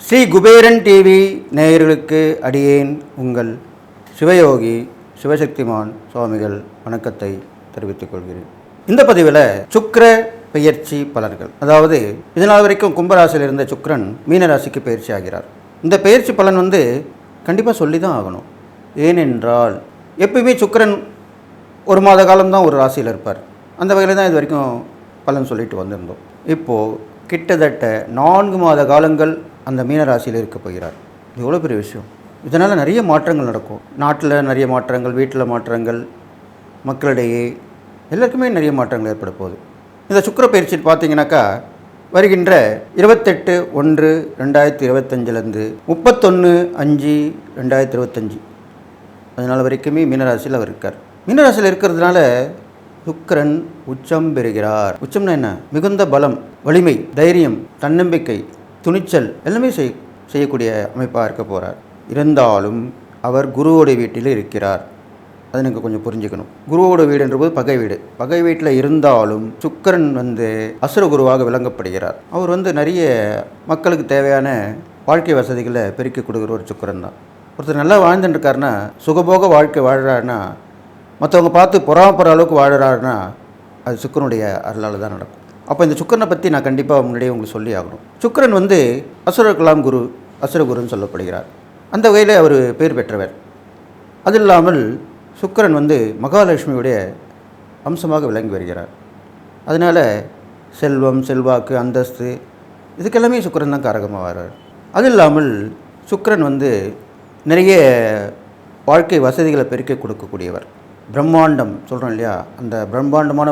Sri Kuberan TV நேயர்களுக்கு அடியேன் உங்கள் சிவயோகி சிவசக்திமான் சுவாமிகள் வணக்கத்தை தெரிவித்துக் கொள்கிறேன். இந்த பதிவில் சுக்கிர பெயர்ச்சி பலன்கள், அதாவது இதனால் வரைக்கும் கும்பராசியில் இருந்த சுக்கிரன் மீனராசிக்கு பயிற்சி ஆகிறார். இந்த பயிற்சி பலன் கண்டிப்பாக சொல்லி தான் ஆகணும். ஏனென்றால் எப்பயுமே சுக்கிரன் ஒரு மாத காலம்தான் ஒரு ராசியில் இருப்பார். அந்த வகையில் தான் இது வரைக்கும் பலன் சொல்லிட்டு வந்திருந்தோம். இப்போது கிட்டத்தட்ட 4 மாத காலங்கள் அந்த மீனராசியில் இருக்க போகிறார். இது எவ்வளோ பெரிய விஷயம். இதனால் நிறைய மாற்றங்கள் நடக்கும். நாட்டில் நிறைய மாற்றங்கள், வீட்டில் மாற்றங்கள், மக்களிடையே எல்லாருக்குமே நிறைய மாற்றங்கள் ஏற்பட போகுது. இந்த சுக்கிர பயிற்சி பார்த்தீங்கன்னாக்கா வருகின்ற 28/1/2025 31/5/2025 அதனால் வரைக்குமே மீனராசியில் அவர் இருக்கார். மீனராசியில் இருக்கிறதுனால சுக்கிரன் உச்சம் பெறுகிறார். உச்சம்னா என்ன? மிகுந்த பலம், வலிமை, தைரியம், தன்னம்பிக்கை, துணிச்சல் எல்லாமே செய்யக்கூடிய அமைப்பாக இருக்க போகிறார். இருந்தாலும் அவர் குருவோடைய வீட்டில் இருக்கிறார். அதை நீங்கள் கொஞ்சம் புரிஞ்சுக்கணும். குருவோட வீடுன்றபோது பகை வீடு. பகை வீட்டில் இருந்தாலும் சுக்கிரன் அசுர குருவாக விளங்கப்படுகிறார். அவர் நிறைய மக்களுக்கு தேவையான வாழ்க்கை வசதிகளை பெருக்கி கொடுக்குற ஒரு சுக்கிரன் தான். ஒருத்தர் நல்லா வாழ்ந்துட்டுருக்காருன்னா, சுகபோக வாழ்க்கை வாழ்கிறாருன்னா, மற்றவங்க பார்த்து பொறாமப்படுற அளவுக்கு வாழ்கிறாருன்னா அது சுக்கிரனுடைய அருளால் தான் நடக்கும். அப்போ இந்த சுக்கிரனை பற்றி நான் கண்டிப்பாக முன்னாடியே உங்களுக்கு சொல்லி ஆகணும். சுக்கிரன் அசுரகலாம் குரு, அசுரகுருன்னு சொல்லப்படுகிறார். அந்த வகையில் அவர் பேர் பெற்றவர். அது இல்லாமல் சுக்கிரன் மகாலட்சுமியுடைய அம்சமாக விளங்கி வருகிறார். அதனால் செல்வம், செல்வாக்கு, அந்தஸ்து இதுக்கெல்லாமே சுக்கிரன் தான் காரகமாக வர்றார். அது இல்லாமல் சுக்கிரன் நிறைய வாழ்க்கை வசதிகளை பெருக்கி கொடுக்கக்கூடியவர். பிரம்மாண்டம் சொல்கிறோம் இல்லையா, அந்த பிரம்மாண்டமான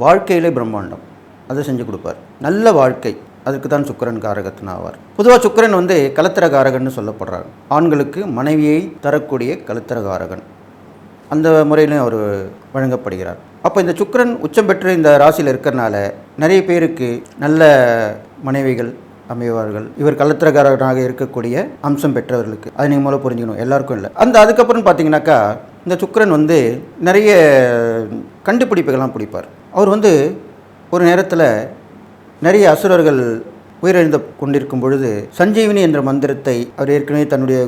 வாழ்க்கையிலே பிரம்மாண்டம் அதை செஞ்சு கொடுப்பார். நல்ல வாழ்க்கை, அதுக்கு தான் சுக்கிரன் காரகத்தின் ஆவார். பொதுவாக சுக்கிரன் கலத்திர காரகன்னு சொல்லப்படுறார். ஆண்களுக்கு மனைவியை தரக்கூடிய கலத்திர காரகன், அந்த முறையிலும் அவர் வழங்கப்படுகிறார். அப்போ இந்த சுக்கிரன் உச்சம் பெற்று இந்த ராசியில் இருக்கிறனால நிறைய பேருக்கு நல்ல மனைவிகள் அமைவார்கள். இவர் கலத்திரகாரனாக இருக்கக்கூடிய அம்சம் பெற்றவர்களுக்கு. அது நீங்கள் மூலம் புரிஞ்சுக்கணும், எல்லாருக்கும் இல்லை. அதுக்கப்புறம் பார்த்தீங்கன்னாக்கா இந்த சுக்கிரன் நிறைய கண்டுபிடிப்புகள்லாம் பிடிப்பார். அவர் ஒரு நேரத்தில் நிறைய அசுரர்கள் உயிரிழந்து கொண்டிருக்கும் பொழுது சஞ்சீவினி என்ற மந்திரத்தை அவர் ஏற்கனவே தன்னுடைய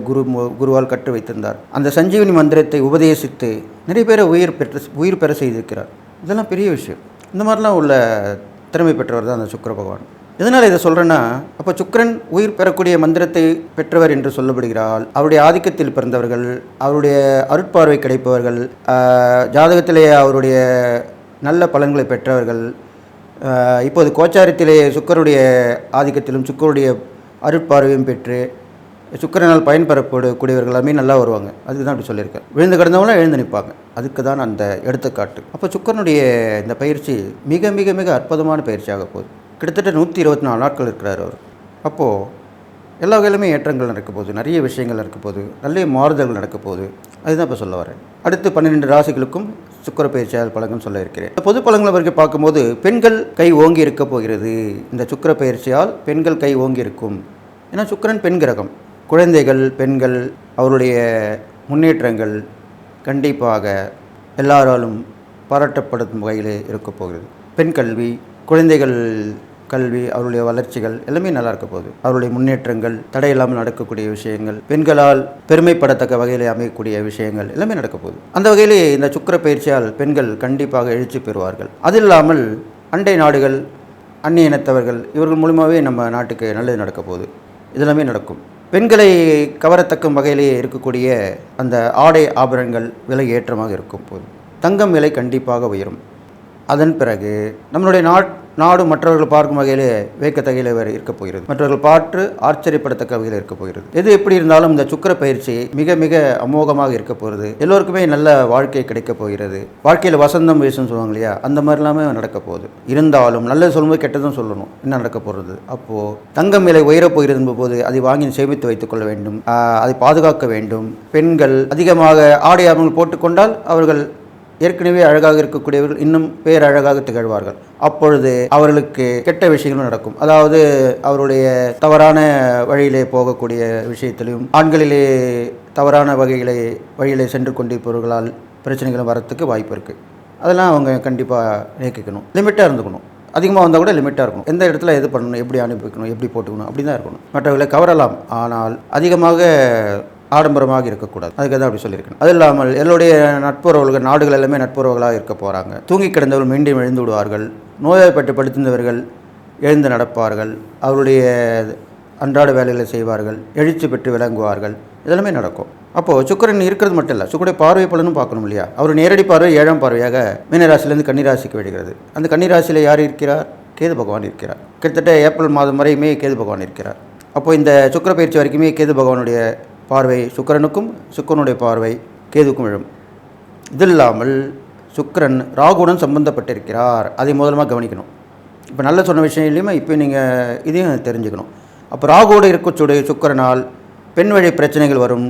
குருவால் கற்று வைத்திருந்தார். அந்த சஞ்சீவினி மந்திரத்தை உபதேசித்து நிறைய பேரை உயிர் பெற செய்திருக்கிறார். இதெல்லாம் பெரிய விஷயம். இந்த மாதிரிலாம் உள்ள திறமை பெற்றவர் தான் அந்த சுக்கிர பகவான். எதனால் இதை சொல்கிறேன்னா, அப்போ சுக்கிரன் உயிர் பெறக்கூடிய மந்திரத்தை பெற்றவர் என்று சொல்லப்படுகிறாள். அவருடைய ஆதிக்கத்தில் பிறந்தவர்கள், அவருடைய அருட்பார்வை கிடைப்பவர்கள், ஜாதகத்திலே அவருடைய நல்ல பலன்களை பெற்றவர்கள், இப்போது கோச்சாரத்திலே சுக்கிரனுடைய ஆதிக்கத்திலும் சுக்கிரனுடைய அருட்பார்வையும் பெற்று சுக்கிரனால் பயன்பெறக்கூடியவர்கள் எல்லாமே நல்லா வருவாங்க. அதுக்கு தான் அப்படி சொல்லியிருக்கார். விழுந்து கிடந்தவங்களும் எழுந்து நிற்பாங்க. அதுக்கு தான் அந்த எடுத்துக்காட்டு. அப்போ சுக்கிரனுடைய இந்த பயிற்சி மிக மிக மிக அற்புதமான பயிற்சியாக போகுது. கிட்டத்தட்ட 124 நாட்கள் இருக்கிறார் அவர். அப்போது எல்லா வகையிலுமே ஏற்றங்கள் நடக்க போகுது, நிறைய விஷயங்கள் நடக்க போகுது, நல்ல மாறுதல்கள் நடக்க போகுது. அதுதான் இப்போ சொல்ல வரேன். அடுத்து 12 ராசிகளுக்கும் சுக்கிர பயிற்சியால் பலன்கள் சொல்ல இருக்கிறேன். பொது பலன்களை வரைக்கும் பார்க்கும்போது பெண்கள் கை ஓங்கி இருக்க போகிறது. இந்த சுக்கிர பயிற்சியால் பெண்கள் கை ஓங்கி இருக்கும். ஏன்னா சுக்கிரன் பெண் கிரகம். குழந்தைகள், பெண்கள், அவருடைய முன்னேற்றங்கள் கண்டிப்பாக எல்லாராலும் பாராட்டப்படும் வகையில் இருக்க போகிறது. பெண் கல்வி, குழந்தைகள் கல்வி, அவருடைய வளர்ச்சிகள் எல்லாமே நல்லா இருக்க போகுது. அவருடைய முன்னேற்றங்கள், தடையில்லாமல் நடக்கக்கூடிய விஷயங்கள், பெண்களால் பெருமைப்படத்தக்க வகையில் அமையக்கூடிய விஷயங்கள் எல்லாமே நடக்க போகுது. அந்த வகையிலே இந்த சுக்கிர பயிற்சியால் பெண்கள் கண்டிப்பாக எழுச்சி பெறுவார்கள். அது இல்லாமல் அண்டை நாடுகள், அந்நிய இனத்தவர்கள் இவர்கள் மூலமாகவே நம்ம நாட்டுக்கு நல்லது நடக்க போகுது. இதெல்லாமே நடக்கும். பெண்களை கவரத்தக்கும் வகையிலேயே இருக்கக்கூடிய அந்த ஆடை ஆபரணங்கள் விலை ஏற்றமாக இருக்கும் போது தங்கம் விலை கண்டிப்பாக உயரும். அதன் பிறகு நம்மளுடைய நாடு மற்றவர்கள் பார்க்கும் வகையிலே வேக்கத்தகையில் இருக்க போகிறது. மற்றவர்கள் பார்த்து ஆச்சரியப்படத்தக்க வகையில் இருக்க போகிறது. எது எப்படி இருந்தாலும் இந்த சுக்கிர பயிற்சி மிக மிக அமோகமாக இருக்க போகிறது. எல்லோருக்குமே நல்ல வாழ்க்கை கிடைக்க போகிறது. வாழ்க்கையில் வசந்தம் வீசுன்னு சொல்லுவாங்க இல்லையா, அந்த மாதிரி எல்லாமே நடக்க போகுது. இருந்தாலும் நல்லது சொல்லும்போது கெட்டதும் சொல்லணும். என்ன நடக்க போகிறது? அப்போது தங்கம் விலை உயரப் போகிறது போது அதை வாங்கி சேமித்து வைத்துக் கொள்ள வேண்டும், அதை பாதுகாக்க வேண்டும். பெண்கள் அதிகமாக ஆடை ஆபரணங்கள் போட்டுக்கொண்டால் அவர்கள் ஏற்கனவே அழகாக இருக்கக்கூடியவர்கள் இன்னும் பேரழகாக திகழ்வார்கள். அப்பொழுது அவர்களுக்கு கெட்ட விஷயங்களும் நடக்கும். அதாவது அவருடைய தவறான வழியிலே போகக்கூடிய விஷயத்திலும் ஆண்களிலே தவறான வழியிலே சென்று கொண்டிருப்பவர்களால் பிரச்சனைகளும் வரத்துக்கு வாய்ப்பு இருக்குது. அதெல்லாம் அவங்க கண்டிப்பாக நீக்கிக்கணும். லிமிட்டாக இருந்துக்கணும். அதிகமாக வந்தால் கூட லிமிட்டாக இருக்கணும். எந்த இடத்துல எது பண்ணணும், எப்படி அனுப்பிக்கணும், எப்படி போட்டுக்கணும், அப்படி தான் இருக்கணும். மற்றவர்களை கவரலாம், ஆனால் அதிகமாக ஆடம்பரமாக இருக்கக்கூடாது. அதுக்கு தான் அப்படி சொல்லியிருக்கணும். அது இல்லாமல் எல்லோருடைய நட்புறவுகள், நாடுகள் எல்லாமே நட்புறவுகளாக இருக்க போகிறாங்க. தூங்கி கிடந்தவர்கள் மீண்டும் எழுந்து விடுவார்கள். நோய்வாய்ப்பட்டு படுத்திருந்தவர்கள் எழுந்து நடப்பார்கள். அவருடைய அன்றாட வேலைகளை செய்வார்கள். எழுச்சி பெற்று விளங்குவார்கள். இதெல்லாமே நடக்கும். அப்போது சுக்கிரன் இருக்கிறது மட்டும் இல்லை, சுக்கிரனுடைய பார்வை பலனும் பார்க்கணும் இல்லையா? அவர் நேரடி பார்வை 7ஆம் பார்வையாக மீனராசிலேருந்து கன்னிராசிக்கு விடுகிறது. அந்த கன்னிராசியில் யார் இருக்கிறார்? கேது பகவான் இருக்கிறார். கிட்டத்தட்ட ஏப்ரல் மாதம் வரையுமே கேது பகவான் இருக்கிறார். அப்போது இந்த சுக்கிர பயிற்சி வரைக்குமே கேது பகவானுடைய பார்வை சுக்கிரனுக்கும், சுக்கிரனுடைய பார்வை கேதுக்கும் விழும். இது இல்லாமல் சுக்கிரன் ராகுடன் சம்பந்தப்பட்டிருக்கிறார். அதை முதலமாக கவனிக்கணும். இப்போ நல்ல சொன்ன விஷயம் இல்லையுமா, இப்போ நீங்கள் இதையும் தெரிஞ்சுக்கணும். அப்போ ராகுவோடு இருக்கக்கூடிய சுக்கிரனால் பெண் வழி பிரச்சனைகள் வரும்.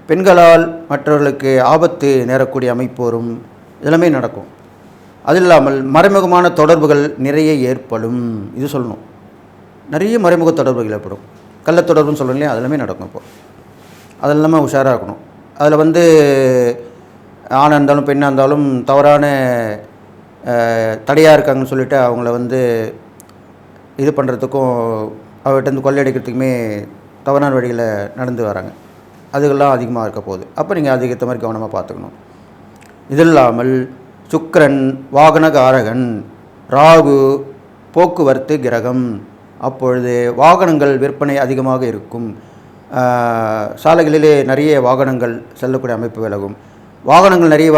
பெண்களால் மற்றவர்களுக்கு ஆபத்து நேரக்கூடிய அமைப்பு வரும். இதெல்லாமே நடக்கும். அது இல்லாமல் மறைமுகமான தொடர்புகள் நிறைய ஏற்படும். இது சொல்லணும். நிறைய மறைமுக தொடர்புகள் ஏற்படும். கள்ள தொடர்புன்னு சொல்கிறோம் இல்லையா, அதெல்லாமே நடக்கும். இப்போது அது இல்லாமல் உஷாராக இருக்கணும். அதில் ஆணாக இருந்தாலும் பெண்ணாக இருந்தாலும் தவறான தடையாக இருக்காங்கன்னு சொல்லிவிட்டு அவங்கள இது பண்ணுறதுக்கும் அவர்கிட்ட கொள்ளையடிக்கிறதுக்குமே தவறான வழியில் நடந்து வராங்க. அதுக்கெல்லாம் அதிகமாக இருக்க போகுது. அப்போ நீங்கள் அதுக்கேற்ற மாதிரி கவனமாக பார்த்துக்கணும். இது இல்லாமல் சுக்கிரன் வாகனகாரகன், ராகு போக்குவரத்து கிரகம். அப்பொழுது வாகனங்கள் விற்பனை அதிகமாக இருக்கும். சாலைகளிலே நிறைய வாகனங்கள் செல்லக்கூடிய அமைப்பு விலகும். வாகனங்கள் நிறைய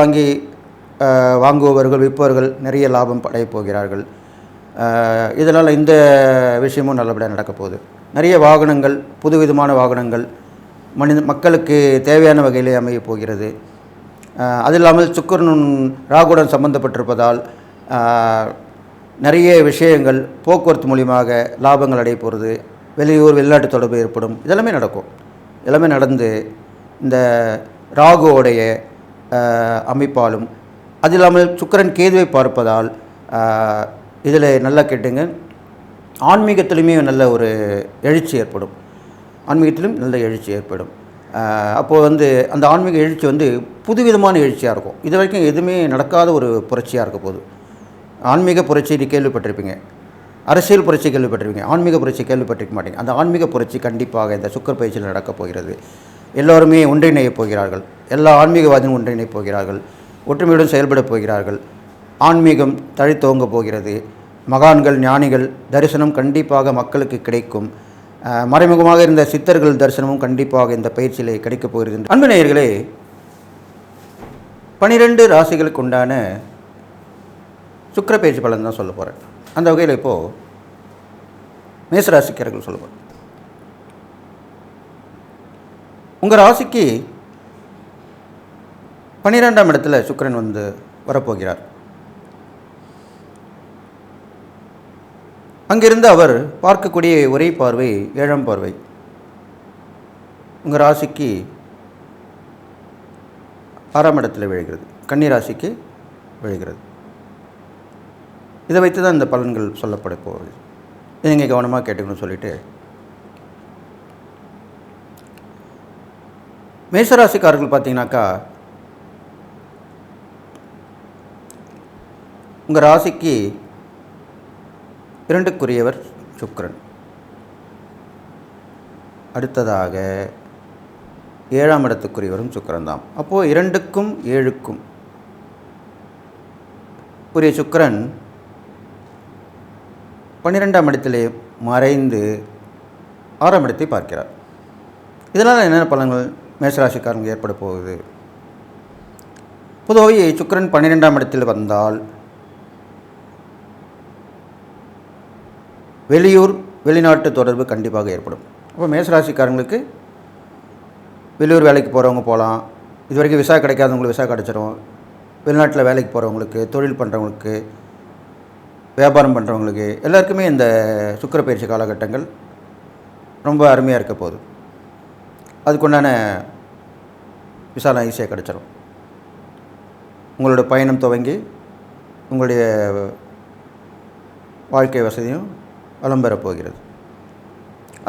வாங்குபவர்கள் விற்பவர்கள் நிறைய லாபம் அடையப் போகிறார்கள். இதனால் இந்த விஷயமும் நல்லபடியாக நடக்க போகுது. நிறைய வாகனங்கள், புதுவிதமான வாகனங்கள் மக்களுக்கு தேவையான வகையிலே அமைய போகிறது. அது இல்லாமல் சுக்கிரன் ராகுடன் சம்பந்தப்பட்டிருப்பதால் நிறைய விஷயங்கள் போக்குவரத்து மூலியமாக லாபங்கள் அடைய போகிறது. வெளியூர் வெளிநாட்டு தொடர்பு ஏற்படும். இதெல்லாமே நடக்கும். எல்லாமே நடந்து இந்த ராகுவோடைய அமைப்பாலும், அது இல்லாமல் சுக்கிரன் கேதுவை பார்ப்பதால் இதில் நல்லா கேட்டுங்க, ஆன்மீகத்திலுமே நல்ல ஒரு எழுச்சி ஏற்படும். ஆன்மீகத்திலும் நல்ல எழுச்சி ஏற்படும். அப்போது அந்த ஆன்மீக எழுச்சி புதுவிதமான எழுச்சியாக இருக்கும். இது வரைக்கும் எதுவுமே நடக்காத ஒரு புரட்சியாக இருக்க போகுது. ஆன்மீக புரட்சி கேள்விப்பட்டிருப்பீங்க, அரசியல் புரட்சி கேள்விப்பட்டிருப்பீங்க, ஆன்மீக புரட்சி கேள்விப்பட்டிருக்க மாட்டீங்க. அந்த ஆன்மீக புரட்சி கண்டிப்பாக இந்த சுக்கிர பயிற்சியில் நடக்கப் போகிறது. எல்லோருமே ஒன்றிணையப் போகிறார்கள். எல்லா ஆன்மீகவாதியும் ஒன்றிணையப் போகிறார்கள். ஒற்றுமையுடன் செயல்பட போகிறார்கள். ஆன்மீகம் தழைத்தோங்க போகிறது. மகான்கள், ஞானிகள் தரிசனம் கண்டிப்பாக மக்களுக்கு கிடைக்கும். மறைமுகமாக இருந்த சித்தர்கள் தரிசனமும் கண்டிப்பாக இந்த பயிற்சியிலே கிடைக்கப் போகிறது. அன்பு நேயர்களே, 12 ராசிகளுக்கு உண்டான சுக்கிர பயிற்சி பலன் தான் சொல்ல போகிறேன். அந்த வகையில் இப்போது மேசராசிக்காரர்கள் சொல்ல போகிறேன். உங்கள் ராசிக்கு 12ஆம் இடத்துல சுக்கிரன் வரப்போகிறார். அங்கிருந்து அவர் பார்க்கக்கூடிய ஒரே பார்வை 7ஆம் பார்வை உங்கள் ராசிக்கு 6ஆம் இடத்துல விழுகிறது. கன்னி ராசிக்கு விழுகிறது. இதை வைத்து தான் இந்த பலன்கள் சொல்லப்பட போகுது. இதை நீங்கள் கவனமாக கேட்டுக்கணும்னு சொல்லிட்டு, மேசராசிக்காரர்கள் பார்த்தீங்கன்னாக்கா உங்கள் ராசிக்கு 2க்குரியவர் சுக்கிரன். அடுத்ததாக 7ஆம் இடத்துக்குரியவரும் சுக்கிரன் தான். அப்போது 2க்கும் 7க்கும் உரிய சுக்கிரன் 12ஆம் இடத்திலே மறைந்து 6ஆம் இடத்தை பார்க்கிறார். இதனால் என்னென்ன பலன்கள் மேசராசிக்காரங்க ஏற்பட போகுது? பொதுவாகவே சுக்கிரன் 12ஆம் இடத்தில் வந்தால் வெளியூர் வெளிநாட்டு தொடர்பு கண்டிப்பாக ஏற்படும். அப்போ மேசராசிக்காரங்களுக்கு வெளியூர் வேலைக்கு போகிறவங்க போகலாம். இது வரைக்கும் விசா கிடைக்காதவங்களுக்கு விசா கிடச்சிரும். வெளிநாட்டில் வேலைக்கு போகிறவங்களுக்கு, தொழில் பண்ணுறவங்களுக்கு, வியாபாரம் பண்ணுறவங்களுக்கு எல்லாருக்குமே இந்த சுக்கிர பயிற்சி காலகட்டங்கள் ரொம்ப அருமையாக இருக்க போகுது. அதுக்குண்டான விசாலாம் ஈஸியாக கிடச்சிரும். உங்களோட பயணம் துவங்கி உங்களுடைய வாழ்க்கை வசதியும் வளம் பெறப்போகிறது.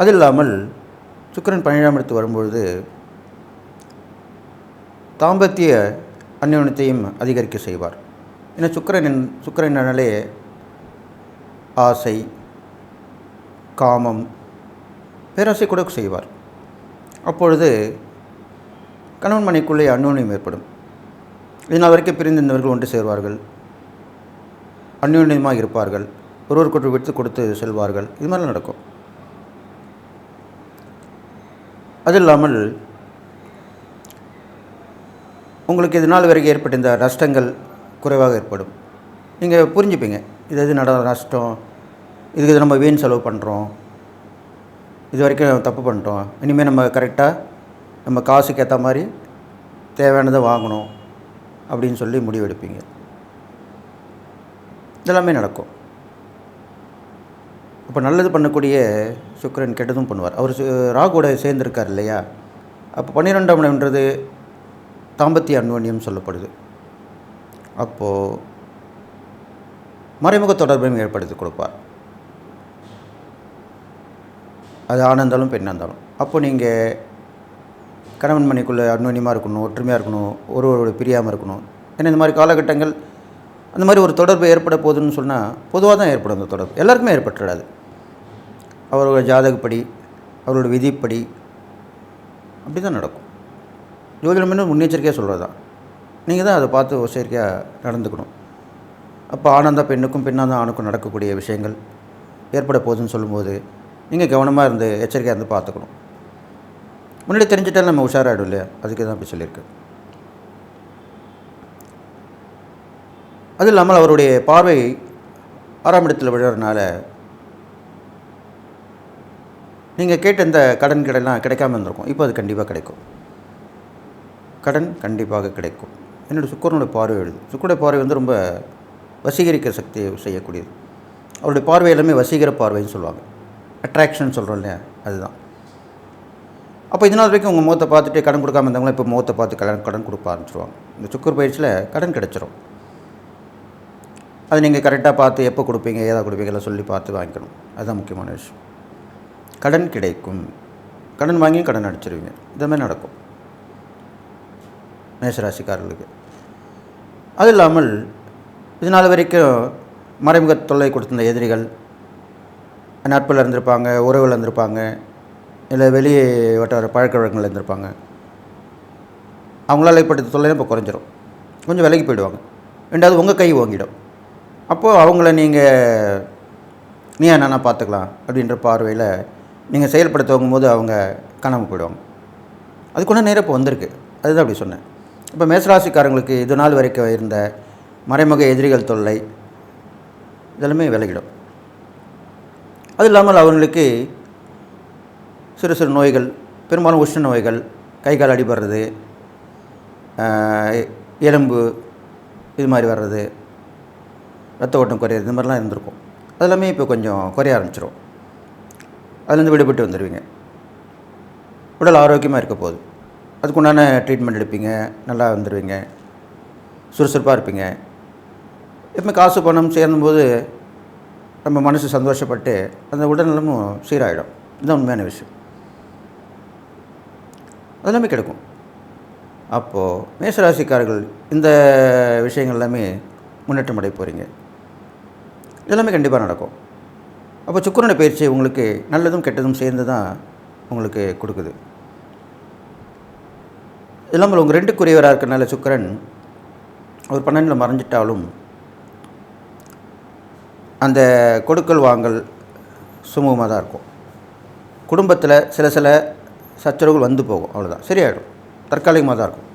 அது இல்லாமல் சுக்கிரன் 12ஆம் இடத்துக்கு வரும்பொழுது தாம்பத்திய அந்யோன்யத்தையும் அதிகரிக்க செய்வார். ஏன்னா சுக்கிரனாலே ஆசை, காமம், பேராசை கூட செய்வார். அப்பொழுது கணவன் மனைக்குள்ளே அந்யோன்யம் ஏற்படும். இதனால் வரைக்கும் பிரிந்திருந்தவர்கள் ஒன்று சேர்வார்கள், அந்யோன்யமாக இருப்பார்கள், ஒருவருக்கொரு விட்டு கொடுத்து செல்வார்கள். இது மாதிரிலாம் நடக்கும். அது இல்லாமல் உங்களுக்கு இது நாள் வரைக்கும் ஏற்பட்ட இந்த நஷ்டங்கள் குறைவாக ஏற்படும். நீங்கள் புரிஞ்சுப்பீங்க, இது நஷ்டம், இதுக்கு நம்ம வீண் செலவு பண்ணுறோம், இது வரைக்கும் தப்பு பண்ணிட்டோம், இனிமேல் நம்ம கரெக்டாக நம்ம காசுக்கு ஏற்ற மாதிரி தேவையானதை வாங்கணும் அப்படின்னு சொல்லி முடிவெடுப்பீங்க. இதெல்லாமே நடக்கும். அப்போ நல்லது பண்ணக்கூடிய சுக்கிரன் கெட்டதும் பண்ணுவார். அவர் ராகுவோட சேர்ந்துருக்கார் இல்லையா? அப்போ 12ஆம் இடம்ன்றது தாம்பத்திய அந்யோன்யம் சொல்லப்படுது. அப்போது மறைமுக தொடர்பையும் ஏற்படுத்தி கொடுப்பார். அது ஆணாக இருந்தாலும் பெண்ணாக இருந்தாலும். அப்போ நீங்கள் கணவன் மனைக்குள்ளே அந்யோன்யமாக இருக்கணும், ஒற்றுமையாக இருக்கணும், ஒருவரோட பிரியாமல் இருக்கணும். ஏன்னா இந்த மாதிரி காலகட்டங்கள் அந்த மாதிரி ஒரு தொடர்பு ஏற்பட போகுதுன்னு சொன்னால் பொதுவாக தான் ஏற்படும். அந்த தொடர்பு எல்லாருக்குமே ஏற்பட்டுடாது. அவரோட ஜாதகப்படி, அவரோட விதிப்படி அப்படி தான் நடக்கும். ஜோதிடம் இன்னும் முன்னெச்சரிக்கையாக சொல்கிறது தான். நீங்கள் தான் அதை பார்த்து எச்சரிக்கையாக நடந்துக்கணும். அப்போ ஆனந்தா பெண்ணுக்கும் பெண்ணாக ஆணுக்கும் நடக்கக்கூடிய விஷயங்கள் ஏற்பட போகுதுன்னு சொல்லும்போது நீங்கள் கவனமாக இருந்து எச்சரிக்கையாக இருந்து பார்த்துக்கணும். முன்னாடி தெரிஞ்சிட்டாலும் நம்ம உஷாராகிடும் இல்லையா? அதுக்கு தான் அப்படி சொல்லியிருக்கு. அது இல்லாமல் அவருடைய பார்வை 6ஆம் இடத்தில் விழுறதுனால நீங்கள் கேட்ட இந்த கடன்லாம் கிடைக்காமல் இருந்திருக்கும். இப்போ அது கண்டிப்பாக கிடைக்கும். கடன் கண்டிப்பாக கிடைக்கும். என்னோடய சுக்கிரனுடைய பார்வை எழுது. சுக்கிரனுடைய பார்வை ரொம்ப வசீகரிக்க சக்தியை செய்யக்கூடியது. அவருடைய பார்வை எல்லாமே வசீகர பார்வைன்னு சொல்லுவாங்க. அட்ராக்ஷன் சொல்கிறோம் இல்லையா? அதுதான். அப்போ இதனால் வரைக்கும் உங்கள் முகத்தை பார்த்துட்டு கடன் கொடுக்காம இருந்தவங்களும் இப்போ முகத்தை பார்த்து கடன் கொடுக்க ஆரம்பிச்சிடுவாங்க. இந்த சுக்கிர பயிற்சியில் கடன் கிடச்சிரும். அது நீங்கள் கரெக்டாக பார்த்து எப்போ கொடுப்பீங்க, ஏதாவது கொடுப்பீங்கலாம் சொல்லி பார்த்து வாங்கிக்கணும். அதுதான் முக்கியமான விஷயம். கடன் கிடைக்கும். கடன் வாங்கி கடன் அடிச்சிருவீங்க. இதுமாதிரி நடக்கும் மேஷராசிக்காரர்களுக்கு. அது இல்லாமல் இதனால் வரைக்கும் மறைமுக தொல்லை கொடுத்திருந்த எதிரிகள் நட்பில் இருந்திருப்பாங்க, உறவில் இருந்திருப்பாங்க, இல்லை வெளியே வட்டார பழக்க வழக்கங்கள் இருந்திருப்பாங்க. அவங்களால் ஏற்பட்ட தொல்லையும் இப்போ குறைஞ்சிரும். கொஞ்சம் விலகி போயிடுவாங்க. ரெண்டாவது உங்கள் கை ஓங்கிடும். அப்போது அவங்கள நீ என்னென்னா பார்த்துக்கலாம் அப்படின்ற பார்வையில் நீங்கள் செயல்பட துவங்கும்போது அவங்க காணாமல் போயிடுவாங்க. அதுக்குள்ள நேரம் இப்போ வந்திருக்கு. அதுதான் அப்படி சொன்னேன். இப்போ மேஷராசிக்காரங்களுக்கு இது நாள் வரைக்கும் இருந்த மறைமுக எதிரிகள் தொல்லை இதெல்லாமே விலகிடும். அது இல்லாமல் அவங்களுக்கு சிறு சிறு நோய்கள், பெரும்பாலும் உஷ்ண நோய்கள், கை கால் அடிபடுறது, எலும்பு இது மாதிரி வர்றது, ரத்த ஓட்டம் குறையிறது, இது மாதிரிலாம் இருந்திருக்கும். அதெல்லாமே இப்போ கொஞ்சம் குறைய ஆரம்பிச்சிடும். அதுலேருந்து விடுபட்டு வந்துடுவீங்க. உடல் ஆரோக்கியமாக இருக்க போகுது. அதுக்குண்டான ட்ரீட்மெண்ட் எடுப்பீங்க, நல்லா வந்துடுவீங்க, சுறுசுறுப்பாக இருப்பீங்க. எப்பவுமே காசு பணம் சேரும்போது நம்ம மனசு சந்தோஷப்பட்டு அந்த உடல்நலமும் சீராகிடும். இதுதான் உண்மையான விஷயம். அதெல்லாமே கிடைக்கும். அப்போது மேஷராசிக்காரர்கள் இந்த விஷயங்கள் எல்லாமே முன்னேற்றம் அடைய போகிறீங்க. இதெல்லாமே கண்டிப்பாக நடக்கும். அப்போ சுக்கிரனுடைய பயிற்சி உங்களுக்கு நல்லதும் கெட்டதும் சேர்ந்து தான் உங்களுக்கு கொடுக்குது. இல்லாமல் உங்கள் 2க்குரியவராக இருக்கிறனால சுக்கிரன் ஒரு 12 மறைஞ்சிட்டாலும் அந்த கொடுக்கல் வாங்கல் சுமூகமாக தான் இருக்கும். குடும்பத்தில் சில சச்சரவுகள் வந்து போகும், அவ்வளோதான், சரியாயிடும், தற்காலிகமாக தான் இருக்கும்.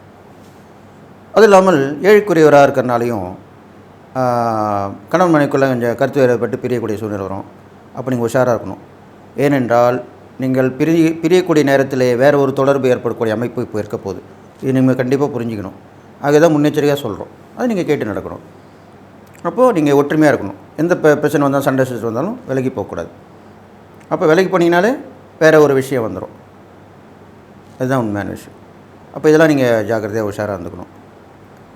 அது இல்லாமல் 7க்குரியவராக இருக்கிறனாலையும் கணவன் மனைக்குள்ளே கொஞ்சம் கருத்து வேறுபட்டு பிரியக்கூடிய சூழ்நிலை வரும். அப்போ நீங்கள் உஷாராக இருக்கணும். ஏனென்றால் நீங்கள் பிரியக்கூடிய நேரத்தில் வேறு ஒரு தொடர்பு ஏற்படக்கூடிய அமைப்பு இப்போ இருக்க போகுது. இது நீங்கள் கண்டிப்பாக புரிஞ்சுக்கணும். ஆக தான் முன்னெச்சரிக்கையாக சொல்கிறோம். அது நீங்கள் கேட்டு நடக்கணும். அப்போது நீங்கள் ஒற்றுமையாக இருக்கணும். எந்த பிரச்சனை வந்தாலும், சண்டை சச்சரவு வந்தாலும் விலகி போகக்கூடாது. அப்போ விலகி போனீங்கனாலே வேறு ஒரு விஷயம் வந்துடும். அதுதான் உண்மையான விஷயம். அப்போ இதெல்லாம் நீங்கள் ஜாக்கிரதையாக உஷாராக இருந்துக்கணும்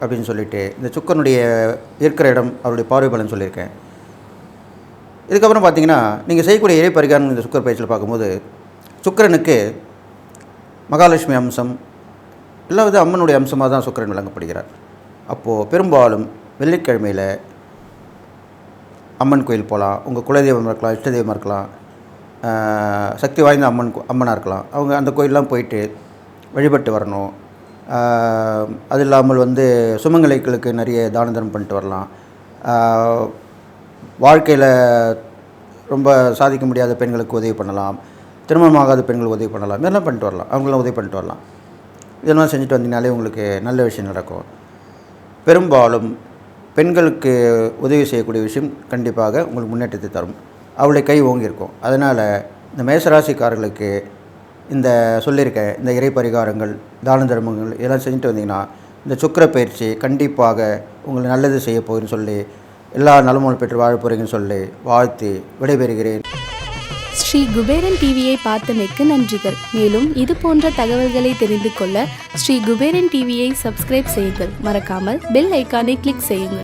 அப்படின்னு சொல்லிவிட்டு, இந்த சுக்கிரனுடைய இருக்கிற இடம் அவருடைய பார்வை பலன் சொல்லியிருக்கேன். இதுக்கப்புறம் பார்த்தீங்கன்னா நீங்கள் செய்யக்கூடிய இறை பரிகாரம் இந்த சுக்கிர பயிற்சியில் பார்க்கும்போது சுக்கிரனுக்கு மகாலட்சுமி அம்சம், எல்லா வித அம்மனுடைய அம்சமாக தான் சுக்கிரன் விளங்கப்படுகிறார். அப்போது பெரும்பாலும் வெள்ளிக்கிழமையில் அம்மன் கோயில் போகலாம். உங்கள் குலதெய்வம் இருக்கலாம், இஷ்ட தெய்வமாக இருக்கலாம், சக்தி வாய்ந்த அம்மனாக இருக்கலாம். அவங்க அந்த கோயிலெலாம் போயிட்டு வழிபட்டு வரணும். அது இல்லாமல் சுமங்கலிகளுக்கு நிறைய தான தர்மம் பண்ணிட்டு வரலாம். வாழ்க்கையில் ரொம்ப சாதிக்க முடியாத பெண்களுக்கு உதவி பண்ணலாம், திருமணமாகாத பெண்களுக்கு உதவி பண்ணலாம், இதெல்லாம் பண்ணிட்டு வரலாம். அவங்களாம் உதவி பண்ணிட்டு வரலாம். இதெல்லாம் செஞ்சுட்டு வந்தீங்கனாலே உங்களுக்கு நல்ல விஷயம் நடக்கும். பெரும்பாலும் பெண்களுக்கு உதவி செய்யக்கூடிய விஷயம் கண்டிப்பாக உங்களுக்கு முன்னேற்றத்தை தரும். அவளுடைய கை ஓங்கியிருக்கும். அதனால் இந்த மேசராசிக்காரர்களுக்கு இந்த சொல்லியிருக்க இந்த இறை பரிகாரங்கள், தான தர்மங்கள் இதெல்லாம் செஞ்சுட்டு வந்தீங்கன்னா இந்த சுக்கிர பயிற்சி கண்டிப்பாக உங்களுக்கு நல்லது செய்ய போகுதுன்னு சொல்லி, எல்லா நலமும் பெற்று வாழ போகிறீங்கன்னு சொல்லி வாழ்த்தி விடைபெறுகிறேன். ஸ்ரீ குபேரன் டிவியை பார்த்தமைக்கு நன்றிகள். மேலும் இது போன்ற தகவல்களை தெரிந்து கொள்ள ஸ்ரீ குபேரன் டிவியை சப்ஸ்கிரைப் செய்யுங்கள். மறக்காமல் பெல் ஐக்கானை கிளிக் செய்யுங்கள்.